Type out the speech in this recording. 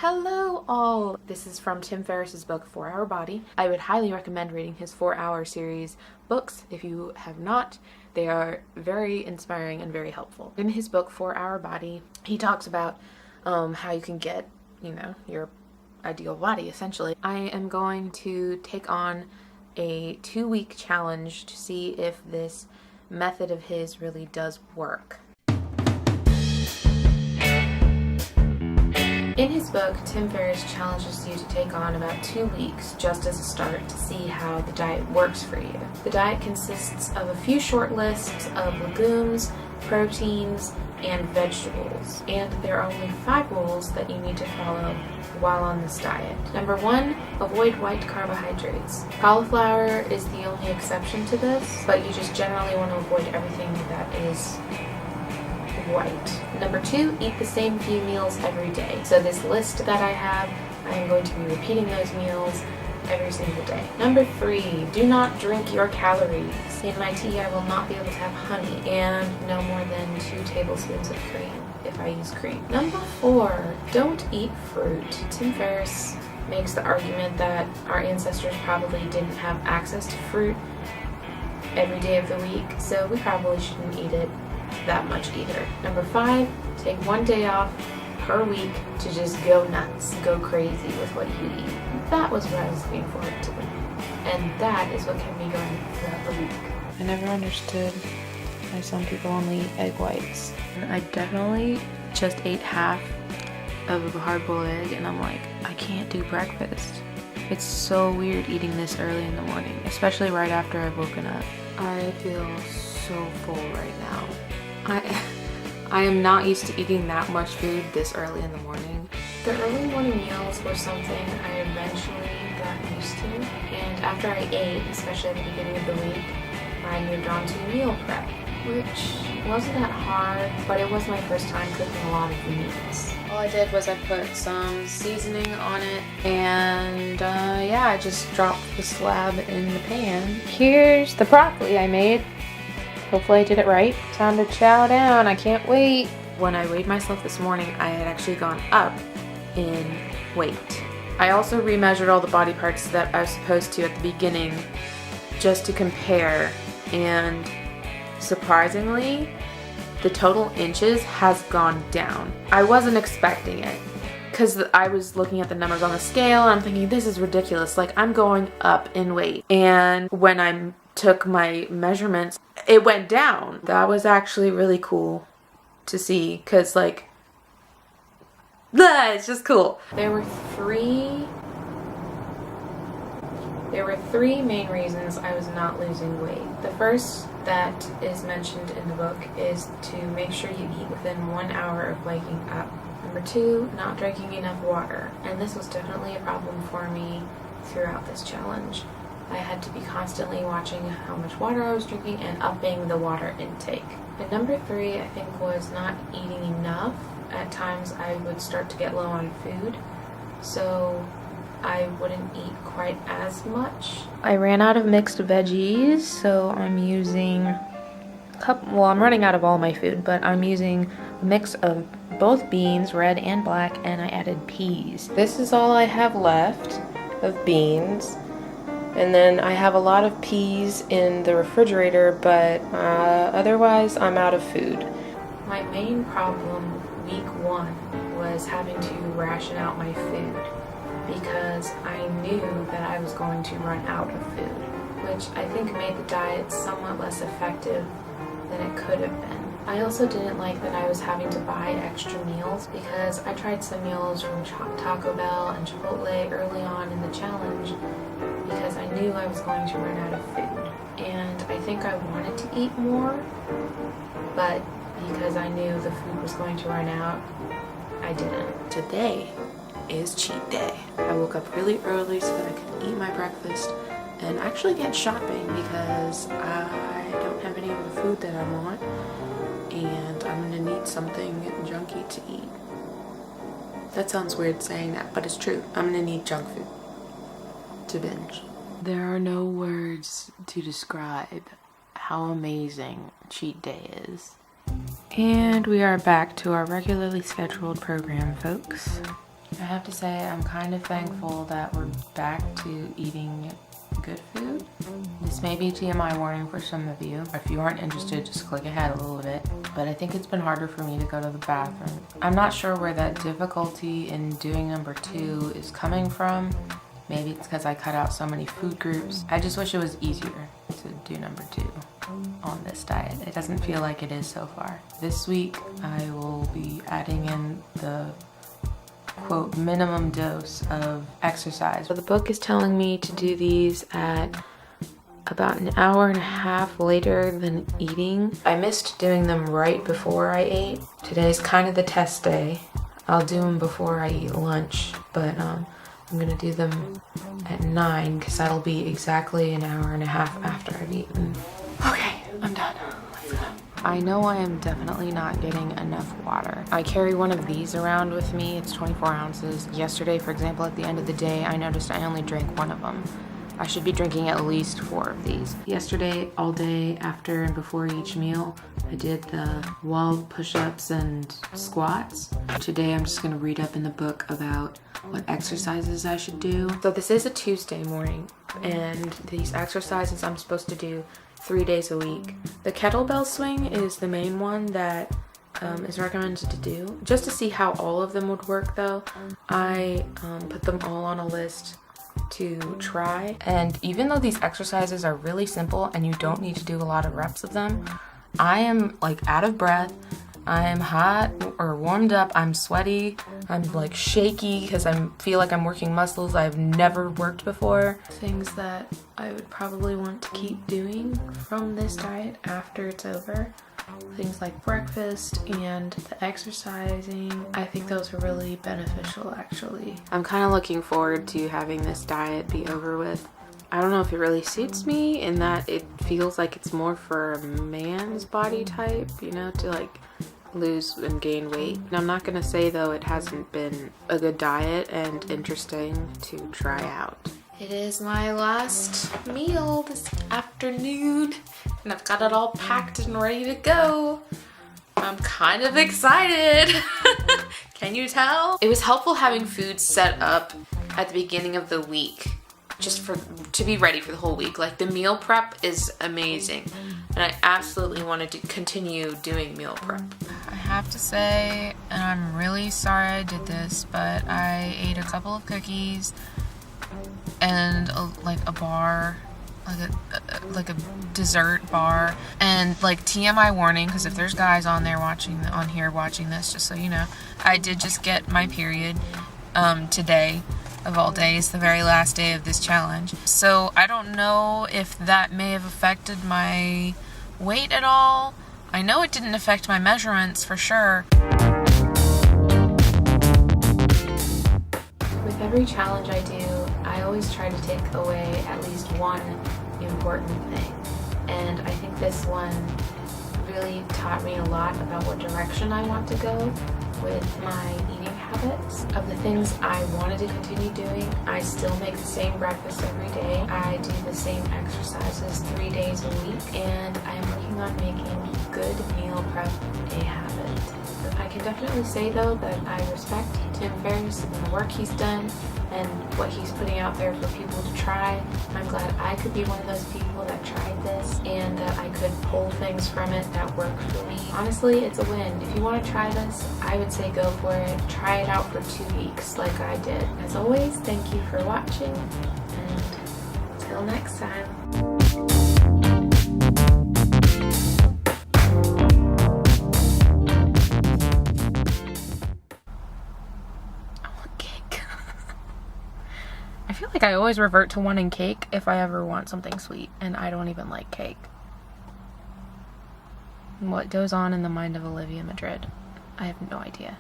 Hello all! This is from Tim Ferris's book 4 Hour Body. I would highly recommend reading his 4 Hour series books if you have not. They are very inspiring and very helpful. In his book 4 Hour Body, he talks about how you can get, your ideal body essentially. I am going to take on a 2-week challenge to see if this method of his really does work. In his book, Tim Ferris challenges you to take on about 2 weeks just as a start to see how the diet works for you. The diet consists of a few short lists of legumes, proteins, and vegetables. And there are only 5 rules that you need to follow while on this diet. Number 1, avoid white carbohydrates. Cauliflower is the only exception to this, but you just generally want to avoid everything that is white. Number 2, eat the same few meals every day. So this list that I have, I am going to be repeating those meals every single day. Number 3, do not drink your calories. In my tea, I will not be able to have honey and no more than 2 tablespoons of cream if I use cream. Number 4, don't eat fruit. Tim Ferris makes the argument that our ancestors probably didn't have access to fruit every day of the week, so we probably shouldn't eat it that much either. Number 5, take 1 day off per week to just go nuts, go crazy with what you eat. That was what I was looking forward to, and that is what kept me going throughout the week. I never understood why some people only eat egg whites. I definitely just ate half of a hard-boiled egg, and I'm like, I can't do breakfast. It's so weird eating this early in the morning, especially right after I've woken up. I feel so full right now. I am not used to eating that much food this early in the morning. The early morning meals were something I eventually got used to, and after I ate, especially at the beginning of the week, I moved on to meal prep, which wasn't that hard, but it was my first time cooking a lot of meats. All I did was I put some seasoning on it, and I just dropped the slab in the pan. Here's the broccoli I made. Hopefully I did it right. Time to chow down, I can't wait. When I weighed myself this morning, I had actually gone up in weight. I also remeasured all the body parts that I was supposed to at the beginning just to compare, and surprisingly, the total inches has gone down. I wasn't expecting it because I was looking at the numbers on the scale and I'm thinking, this is ridiculous, like I'm going up in weight. And when I took my measurements, it went down. That was actually really cool to see because it's just cool. There were three main reasons I was not losing weight. The first that is mentioned in the book is to make sure you eat within 1 hour of waking up. Number 2, not drinking enough water. And this was definitely a problem for me throughout this challenge. I had to be constantly watching how much water I was drinking and upping the water intake. And number 3, I think, was not eating enough. At times I would start to get low on food, so I wouldn't eat quite as much. I ran out of mixed veggies, so I'm using I'm running out of all my food, but I'm using a mix of both beans, red and black, and I added peas. This is all I have left of beans. And then I have a lot of peas in the refrigerator, but otherwise I'm out of food. My main problem week 1 was having to ration out my food because I knew that I was going to run out of food, which I think made the diet somewhat less effective than it could have been. I also didn't like that I was having to buy extra meals because I tried some meals from Taco Bell and Chipotle early on in the challenge because I knew I was going to run out of food. And I think I wanted to eat more, but because I knew the food was going to run out, I didn't. Today is cheat day. I woke up really early so that I could eat my breakfast and actually get shopping because I don't have any of the food that I want, and I'm gonna need something junky to eat. That sounds weird saying that, but it's true. I'm gonna need junk food to binge. There are no words to describe how amazing cheat day is. And we are back to our regularly scheduled program, folks. I have to say I'm kind of thankful that we're back to eating good food. This may be TMI warning for some of you. If you aren't interested, just click ahead a little bit. But I think it's been harder for me to go to the bathroom. I'm not sure where that difficulty in doing number 2 is coming from. Maybe it's because I cut out so many food groups. I just wish it was easier to do number 2 on this diet. It doesn't feel like it is so far. This week, I will be adding in the quote minimum dose of exercise. So the book is telling me to do these at about an hour and a half later than eating. I missed doing them right before I ate. Today's kind of the test day. I'll do them before I eat lunch, but I'm gonna do them at 9 because that'll be exactly an hour and a half after I've eaten. Okay, I'm done. Let's go. I know I am definitely not getting enough water. I carry one of these around with me. It's 24 ounces. Yesterday, for example, at the end of the day, I noticed I only drank one of them. I should be drinking at least 4 of these. Yesterday, all day, after and before each meal, I did the wall push-ups and squats. Today, I'm just gonna read up in the book about what exercises I should do. So this is a Tuesday morning, and these exercises I'm supposed to do 3 days a week. The kettlebell swing is the main one that is recommended to do. Just to see how all of them would work though, I put them all on a list to try. And even though these exercises are really simple and you don't need to do a lot of reps of them, I am like out of breath. I'm hot or warmed up, I'm sweaty, I'm like shaky because I feel like I'm working muscles I've never worked before. Things that I would probably want to keep doing from this diet after it's over. Things like breakfast and the exercising. I think those are really beneficial actually. I'm kind of looking forward to having this diet be over with. I don't know if it really suits me in that it feels like it's more for a man's body type, you know, to like lose and gain weight. And I'm not gonna say though it hasn't been a good diet and interesting to try out. It is my last meal this afternoon and I've got it all packed and ready to go. I'm kind of excited. Can you tell? It was helpful having food set up at the beginning of the week just to be ready for the whole week. Like the meal prep is amazing and I absolutely wanted to continue doing meal prep. I have to say, and I'm really sorry I did this, but I ate a couple of cookies and a bar, like a dessert bar, and like TMI warning, because if there's guys on here watching this, just so you know, I did just get my period today. Of all days, the very last day of this challenge. So I don't know if that may have affected my weight at all. I know it didn't affect my measurements for sure. With every challenge I do, I always try to take away at least one important thing. And I think this one really taught me a lot about what direction I want to go with my eating habits. Of the things I wanted to continue doing, I still make the same breakfast every day. I do the same exercises 3 days a week, and I'm working on making good meal prep a habit. I can definitely say though that I respect Tim Ferris and the work he's done and what he's putting out there for people to try. I'm glad I could be one of those people that tried this and that I could pull things from it that work for me. Honestly, it's a win. If you want to try this, I would say go for it. Try it out for 2 weeks like I did. As always, thank you for watching, and until next time. I feel like I always revert to wanting cake if I ever want something sweet, and I don't even like cake. What goes on in the mind of Olivia Madrid? I have no idea.